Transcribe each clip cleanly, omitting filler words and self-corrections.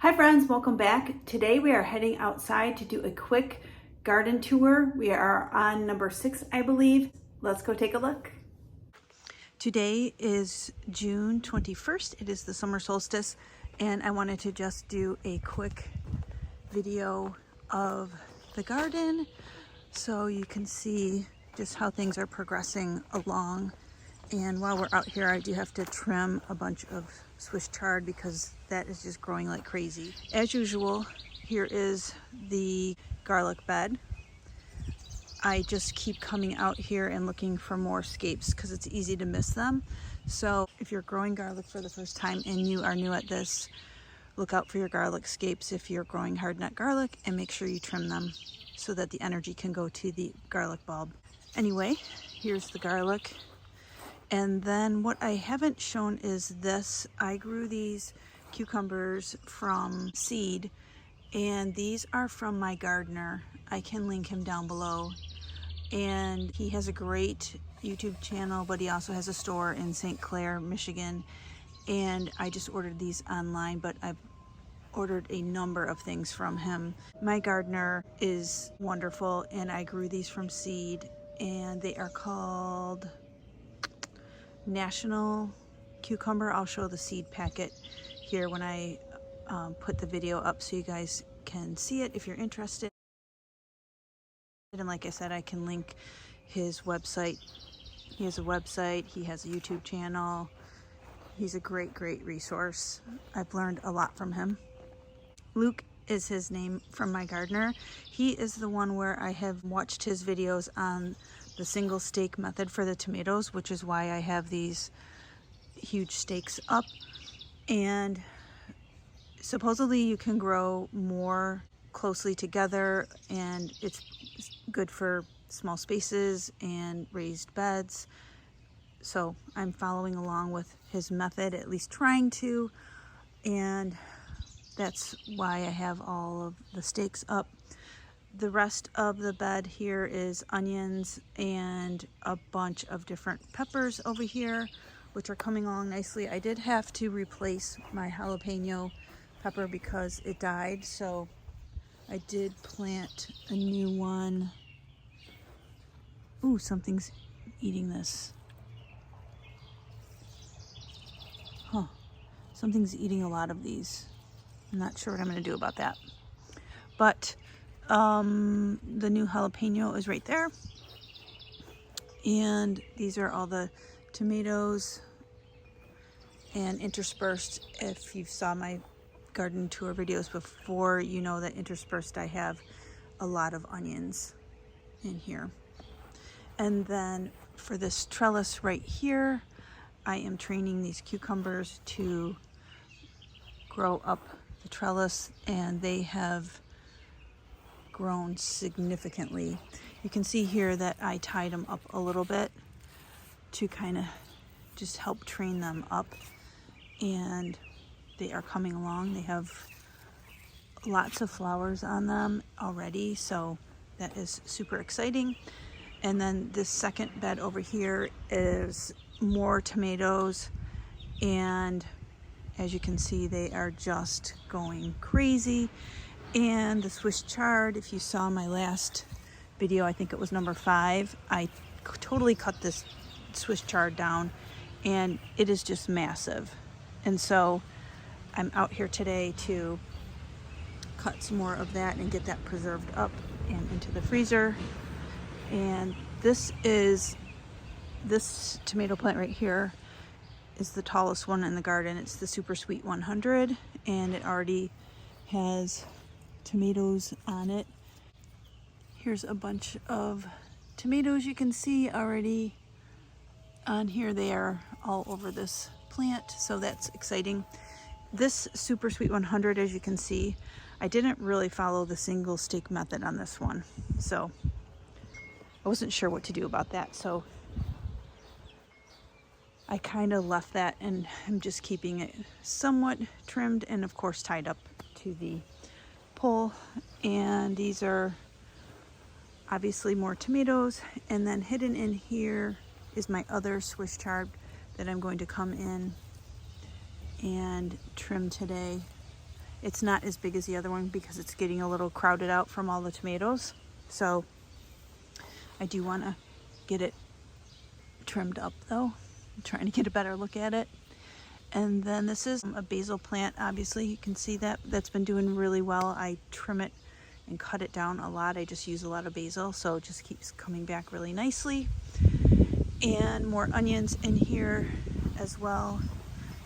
Hi friends, welcome back. Today we are heading outside to do a quick garden tour. We are on number 6, I believe. Let's go take a look. Today is June 21st. It is the summer solstice, and I wanted to just do a quick video of the garden so you can see just how things are progressing along. And while we're out here, I do have to trim a bunch of Swiss chard because that is just growing like crazy. As usual, here is the garlic bed. I just keep coming out here and looking for more scapes because it's easy to miss them. So if you're growing garlic for the first time and you are new at this, look out for your garlic scapes if you're growing hard-nut garlic, and make sure you trim them so that the energy can go to the garlic bulb. Anyway, here's the garlic. And then what I haven't shown is this. I grew these cucumbers from seed, and these are from my gardener. I can link him down below. And he has a great YouTube channel, but he also has a store in St. Clair, Michigan. And I just ordered these online, but I've ordered a number of things from him. My gardener is wonderful, and I grew these from seed, and they are called National Cucumber. I'll show the seed packet here when I put the video up so you guys can see it if you're interested. And like I said, I can link his website. He has a website, he has a YouTube channel. He's a great resource. I've learned a lot from him. Luke is his name from my gardener. He is the one where I have watched his videos on the single stake method for the tomatoes, which is why I have these huge stakes up. And supposedly you can grow more closely together, and it's good for small spaces and raised beds. So I'm following along with his method, at least trying to, and that's why I have all of the stakes up. The rest of the bed here is onions and a bunch of different peppers over here, which are coming along nicely. I did have to replace my jalapeno pepper because it died, so I did plant a new one. Ooh, something's eating this. Huh, something's eating a lot of these. I'm not sure what I'm gonna do about that. But the new jalapeno is right there. And these are all the tomatoes, and interspersed, if you saw my garden tour videos before, you know that interspersed I have a lot of onions in here. And then for this trellis right here, I am training these cucumbers to grow up the trellis, and they have grown significantly. You can see here that I tied them up a little bit to kind of just help train them up, and they are coming along. They have lots of flowers on them already, so that is super exciting. And then this second bed over here is more tomatoes, and as you can see, they are just going crazy. And the Swiss chard, if you saw my last video, I think it was number 5, I totally cut this Swiss chard down, and it is just massive. And so I'm out here today to cut some more of that and get that preserved up and into the freezer. And this tomato plant right here is the tallest one in the garden. It's the Super Sweet 100, and it already has tomatoes on it. Here's a bunch of tomatoes you can see already on here. They are all over this plant, so that's exciting. This Super Sweet 100, as you can see, I didn't really follow the single stake method on this one, so I wasn't sure what to do about that, so I kind of left that, and I'm just keeping it somewhat trimmed and of course tied up to the pole. And these are obviously more tomatoes, and then hidden in here is my other Swiss chard that I'm going to come in and trim today. It's not as big as the other one because it's getting a little crowded out from all the tomatoes. So I do want to get it trimmed up though. I'm trying to get a better look at it. And then this is a basil plant. Obviously you can see that that's been doing really well. I trim it and cut it down a lot. I just use a lot of basil, so it just keeps coming back really nicely. And more onions in here as well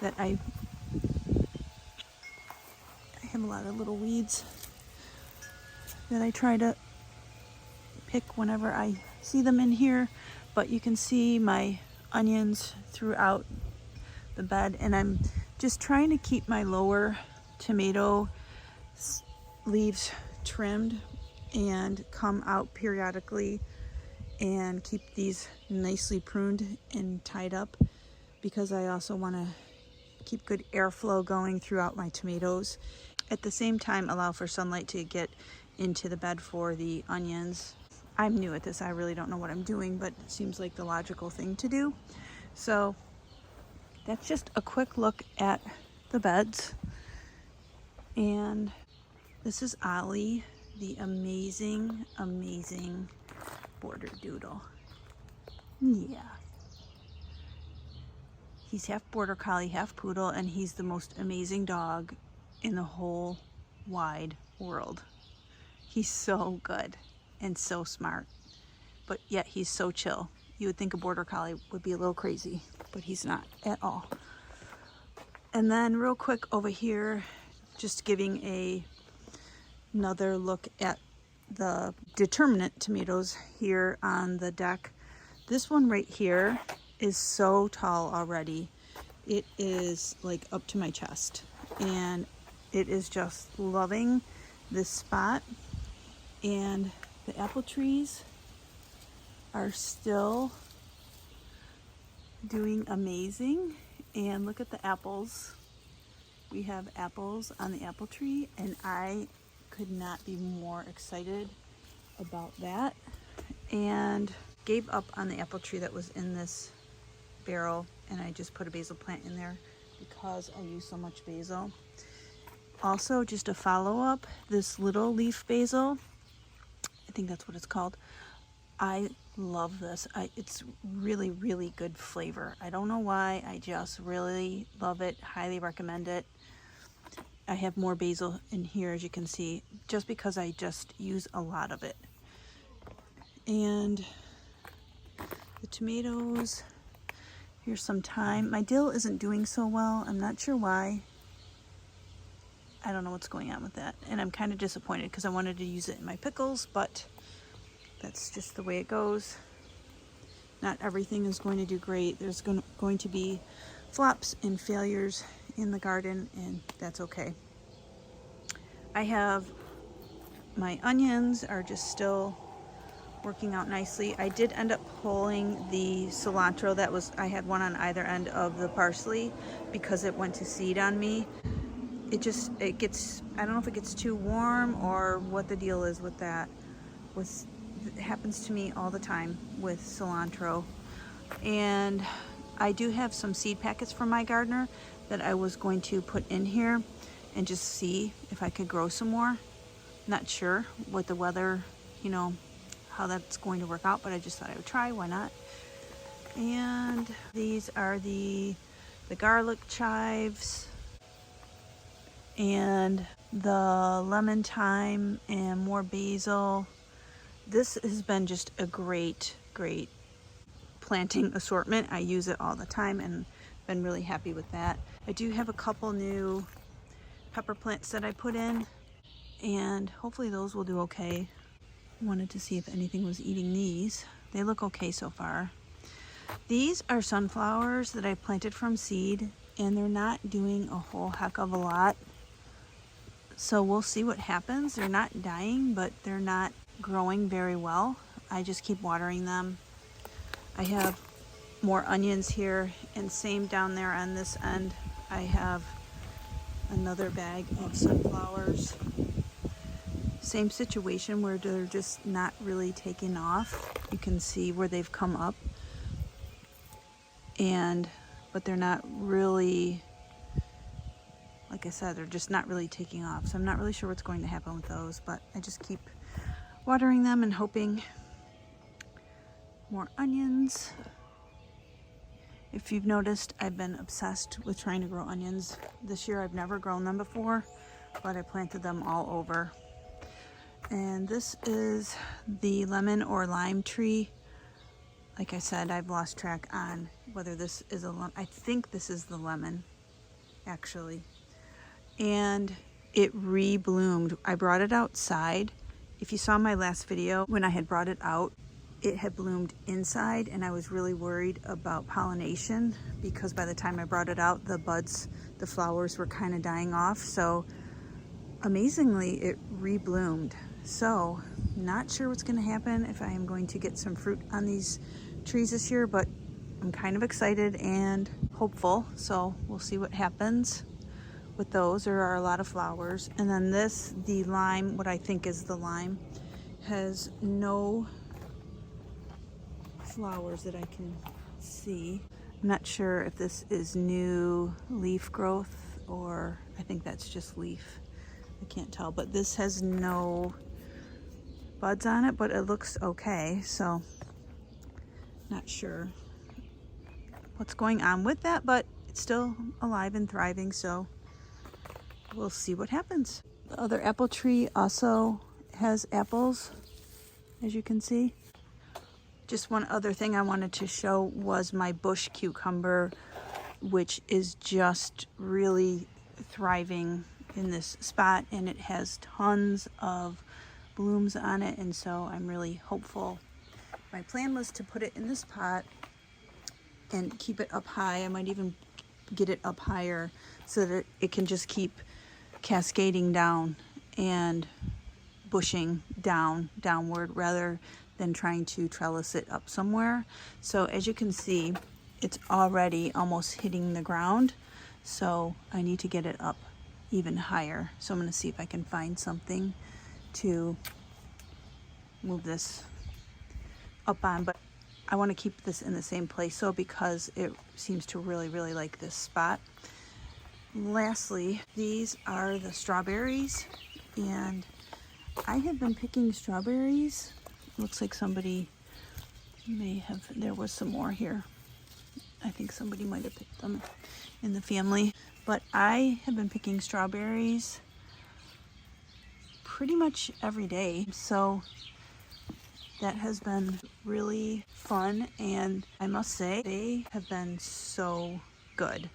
that I have a lot of little weeds that I try to pick whenever I see them in here. But you can see my onions throughout the bed, and I'm just trying to keep my lower tomato leaves trimmed and come out periodically and keep these nicely pruned and tied up, because I also want to keep good airflow going throughout my tomatoes. At the same time, allow for sunlight to get into the bed for the onions. I'm new at this. I really don't know what I'm doing, but it seems like the logical thing to do. So that's just a quick look at the beds. And this is Ollie, the amazing, amazing border doodle. Yeah. He's half border collie, half poodle, and he's the most amazing dog in the whole wide world. He's so good and so smart, but yet he's so chill. You would think a border collie would be a little crazy, but he's not at all. And then real quick over here, just giving another look at the determinate tomatoes here on the deck. This one right here is so tall already. It is like up to my chest, and it is just loving this spot. And the apple trees are still doing amazing. And look at the apples. We have apples on the apple tree, and I could not be more excited about that. And gave up on the apple tree that was in this barrel, and I just put a basil plant in there because I use so much basil. Also, just a follow-up, this little leaf basil, I think that's what it's called. I love this. It's really, really good flavor. I don't know why, I just really love it. Highly recommend it. I have more basil in here, as you can see, just because I just use a lot of it. And the tomatoes, here's some thyme. My dill isn't doing so well. I'm not sure why. I don't know what's going on with that. And I'm kind of disappointed because I wanted to use it in my pickles, but that's just the way it goes. Not everything is going to do great. There's going to be flops and failures in the garden, and that's okay. I have my onions are just still working out nicely. I did end up pulling the cilantro I had one on either end of the parsley because it went to seed on me. It gets, I don't know if it gets too warm or what the deal is with that. It happens to me all the time with cilantro. And I do have some seed packets from my gardener that I was going to put in here and just see if I could grow some more. Not sure what the weather, how that's going to work out, but I just thought I would try. Why not? And these are the garlic chives and the lemon thyme and more basil. This has been just a great planting assortment. I use it all the time and been really happy with that. I do have a couple new pepper plants that I put in, and hopefully those will do okay. Wanted to see if anything was eating these. They look okay so far. These are sunflowers that I planted from seed, and they're not doing a whole heck of a lot. So we'll see what happens. They're not dying, but they're not growing very well. I just keep watering them. I have more onions here, and same down there on this end. I have another bag of sunflowers. Same situation where they're just not really taking off. You can see where they've come up, but they're not really like I said, they're just not really taking off. So I'm not really sure what's going to happen with those, but I just keep watering them and hoping. More onions. If you've noticed, I've been obsessed with trying to grow onions. This year I've never grown them before, but I planted them all over. And this is the lemon or lime tree. Like I said, I've lost track on whether this is a lemon. I think this is the lemon, actually. And it re-bloomed. I brought it outside. If you saw my last video, when I had brought it out, it had bloomed inside, and I was really worried about pollination because by the time I brought it out, the buds, the flowers were kind of dying off. So amazingly, it re-bloomed. So not sure what's going to happen, if I am going to get some fruit on these trees this year, but I'm kind of excited and hopeful. So we'll see what happens with those. There are a lot of flowers. And then this, the lime, what I think is the lime, has no flowers that I can see. I'm not sure if this is new leaf growth or I think that's just leaf. I can't tell, but this has no buds on it, but it looks okay. So not sure what's going on with that, but it's still alive and thriving. So we'll see what happens. The other apple tree also has apples, as you can see. Just one other thing I wanted to show was my bush cucumber, which is just really thriving in this spot, and it has tons of blooms on it, and so I'm really hopeful. My plan was to put it in this pot and keep it up high. I might even get it up higher so that it can just keep cascading down and bushing downward rather than trying to trellis it up somewhere. So as you can see, it's already almost hitting the ground. So I need to get it up even higher. So I'm going to see if I can find something to move this up on, but I want to keep this in the same place so because it seems to really like this spot. Lastly, these are the strawberries, and I have been picking strawberries. Looks like somebody may have, there was some more here. I think somebody might have picked them in the family, but I have been picking strawberries pretty much every day. So that has been really fun, and I must say they have been so good.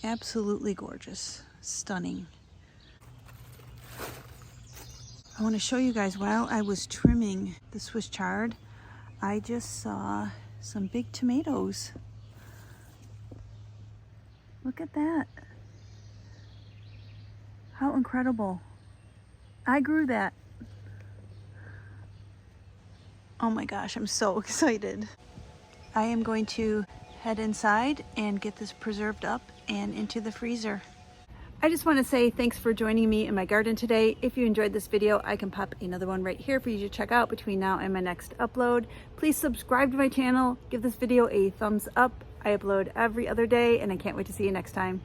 Absolutely gorgeous, stunning. I want to show you guys, while I was trimming the Swiss chard, I just saw some big tomatoes. Look at that. How incredible. I grew that. Oh my gosh, I'm so excited. I am going to head inside and get this preserved up and into the freezer. I just want to say thanks for joining me in my garden today. If you enjoyed this video, I can pop another one right here for you to check out between now and my next upload. Please subscribe to my channel, give this video a thumbs up. I upload every other day, and I can't wait to see you next time.